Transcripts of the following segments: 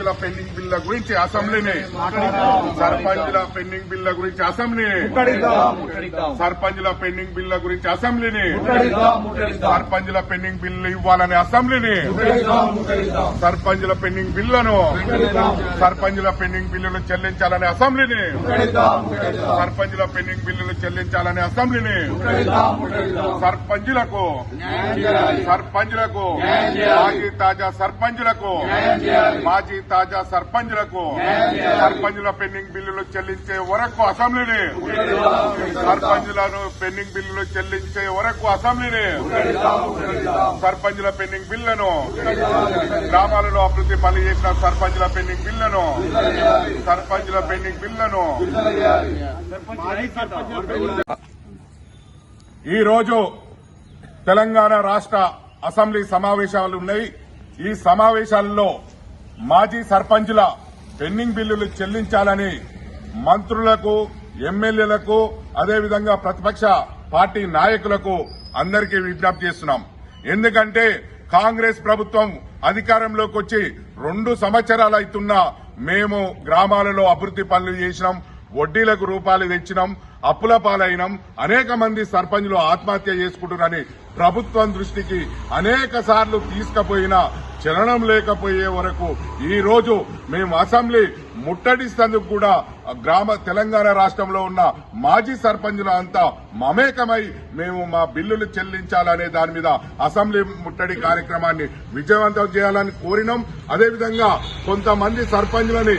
సర్పంచుల పెండింగ్ బిల్ల గురించి అసెంబ్లీని సర్పంచుల పెండింగ్ బిల్ల గురించి అసెంబ్లీని సర్పంచుల పెండింగ్ బిల్ల గురించి అసెంబ్లీని సర్పంచుల పెండింగ్ బిల్లు ఇవ్వాలని అసెంబ్లీని సర్పంచుల పెండింగ్ బిల్లును సర్పంచుల పెండింగ్ బిల్లులు చెల్లించాలని అసెంబ్లీని సర్పంచుల పెండింగ్ బిల్లులు చెల్లించాలని అసెంబ్లీని సర్పంచులకు మాజీ తాజా సర్పంచులకు సర్పంచుల పెండింగ్ బిల్లులు చెల్లించే వరకు అసెంబ్లీని సర్పంచులను పెండింగ్ బిల్లులు చెల్లించే వరకు అసెంబ్లీని సర్పంచుల పెండింగ్ బిల్లును గ్రామాలలో అభివృద్ధి పనులు చేసిన సర్పంచుల పెండింగ్ బిల్లును ఈ రోజు తెలంగాణ రాష్ట్ర అసెంబ్లీ సమావేశాలు ఉన్నాయి. ఈ సమావేశాల్లో మాజీ సర్పంచుల పెండింగ్ బిల్లులు చెల్లించాలని మంత్రులకు, ఎమ్మెల్యేలకు, అదేవిధంగా ప్రతిపక్ష పార్టీ నాయకులకు అందరికీ విజ్ఞప్తి చేస్తున్నాం. ఎందుకంటే కాంగ్రెస్ ప్రభుత్వం అధికారంలోకి వచ్చి 2 సంవత్సరాలు అవుతున్నా మేము గ్రామాలలో అభివృద్ధి పనులు చేసినాం, వడ్డీలకు రూపాయలు తెచ్చినాం, అప్పుల పాలైనాం, అనేక మంది సర్పంచులు ఆత్మహత్య చేసుకుంటున్నారని ప్రభుత్వం దృష్టికి అనేక సార్లు తీసుకుపోయినా చలనం లేకపోయే వరకు ఈ రోజు మేము అసెంబ్లీ ముట్టడిస్తేందుకు కూడా తెలంగాణ రాష్ట్రంలో ఉన్న మాజీ సర్పంచుల అంతా మమేకమై మేము మా బిల్లులు చెల్లించాలనే దాని మీద అసెంబ్లీ ముట్టడి కార్యక్రమాన్ని విజయవంతం చేయాలని కోరినాం. అదేవిధంగా కొంతమంది సర్పంచులని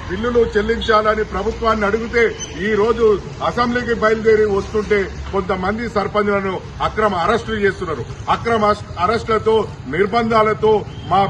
బిల్లులు చెల్లించాలని ప్రభుత్వాన్ని అడిగితే ఈ రోజు అసెంబ్లీకి బయలుదేరి వస్తుంటే కొంతమంది సర్పంచులను అక్రమ అరెస్టులు చేస్తున్నారు. అక్రమ అరెస్టులతో, నిర్బంధాలతో మా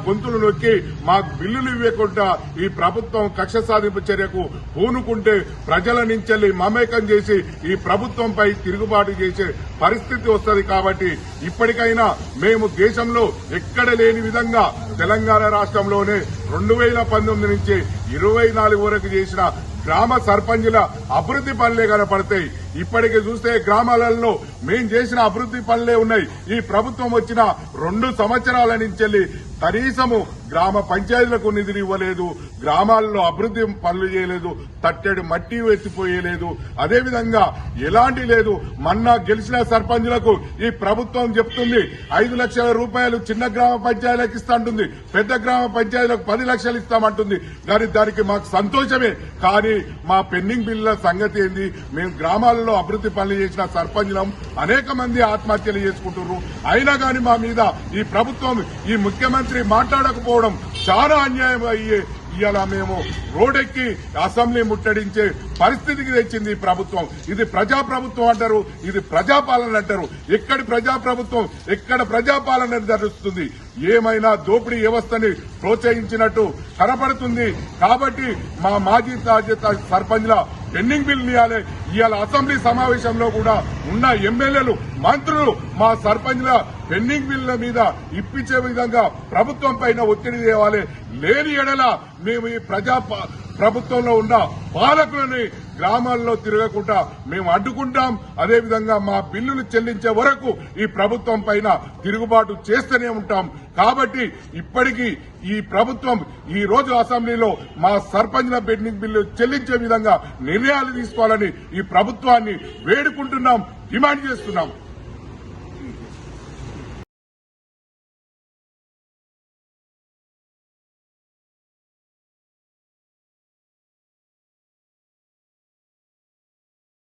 గొంతులు నొక్కి మా బిల్లులు ఇవ్వకుండా ఈ ప్రభుత్వం కక్ష సాధింపు చర్యకు పూనుకుంటే ప్రజల నుంచి మమేకం చేసి ఈ ప్రభుత్వంపై తిరుగుబాటు చేసే పరిస్థితి వస్తుంది. కాబట్టి ఇప్పటికైనా మేము దేశంలో ఎక్కడ లేని విధంగా తెలంగాణ రాష్ట్రంలోనే 2019 నుంచి 24 వరకు చేసిన గ్రామ సర్పంచుల అభివృద్ధి పనులే కనపడతాయి. ఇప్పటికి చూస్తే గ్రామాలలో మేం చేసిన అభివృద్ధి పనులే ఉన్నాయి. ఈ ప్రభుత్వం వచ్చిన 2 సంవత్సరాల నుంచి కనీసము గ్రామ పంచాయతీలకు నిధులు ఇవ్వలేదు, గ్రామాల్లో అభివృద్ధి పనులు చేయలేదు, తట్టెడు మట్టి ఎత్తిపోయలేదు, అదేవిధంగా ఎలాంటి లేదు. మొన్న గెలిచిన సర్పంచులకు ఈ ప్రభుత్వం చెప్తుంది 5 లక్షల రూపాయలు చిన్న గ్రామ పంచాయతీలకు ఇస్తాంటుంది, పెద్ద గ్రామ పంచాయతీలకు 10 లక్షలు ఇస్తామంటుంది. కానీ దానికి మాకు సంతోషమే. కానీ మా పెండింగ్ బిల్లుల సంగతి ఏంది? మేము గ్రామాలలో అభివృద్ధి పనులు చేసిన సర్పంచులం అనేక మంది ఆత్మహత్యలు చేసుకుంటున్నారు. అయినా కానీ మా మీద ఈ ప్రభుత్వం, ఈ ముఖ్యమంత్రి మాట్లాడకపోవడం చాలా అన్యాయం అయ్యే ఇవాళ మేము రోడ్డెక్కి అసెంబ్లీ ముట్టడించే పరిస్థితికి తెచ్చింది ఈ ప్రభుత్వం. ఇది ప్రజాప్రభుత్వం అంటారు, ఇది ప్రజాపాలన అంటారు. ఎక్కడి ప్రజాప్రభుత్వం, ఎక్కడ ప్రజాపాలన జరుగుతుంది? ఏమైనా దోపిడీ వ్యవస్థని ప్రోత్సహించినట్టు కనపడుతుంది. కాబట్టి మా మాజీ సర్పంచ్ల పెండింగ్ బిల్ ఇవ్వాలి. ఇవాళ అసెంబ్లీ సమావేశంలో కూడా ఉన్న ఎమ్మెల్యేలు, మంత్రులు మా సర్పంచ్ల పెండింగ్ బిల్ల మీద ఇప్పించే విధంగా ప్రభుత్వం పైన ఒత్తిడి తేవాలి. లేని ఎడల మేము ఈ ప్రభుత్వంలో ఉన్న పాలకులని గ్రామాల్లో తిరగకుండా మేము అడ్డుకుంటాం. అదేవిధంగా మా బిల్లులు చెల్లించే వరకు ఈ ప్రభుత్వం పైన తిరుగుబాటు చేస్తూనే ఉంటాం. కాబట్టి ఇప్పటికీ ఈ ప్రభుత్వం ఈ రోజు అసెంబ్లీలో మా సర్పంచ్ల పెండింగ్ బిల్లు చెల్లించే విధంగా నిర్ణయాలు తీసుకోవాలని ఈ ప్రభుత్వాన్ని వేడుకుంటున్నాం, డిమాండ్ చేస్తున్నాం.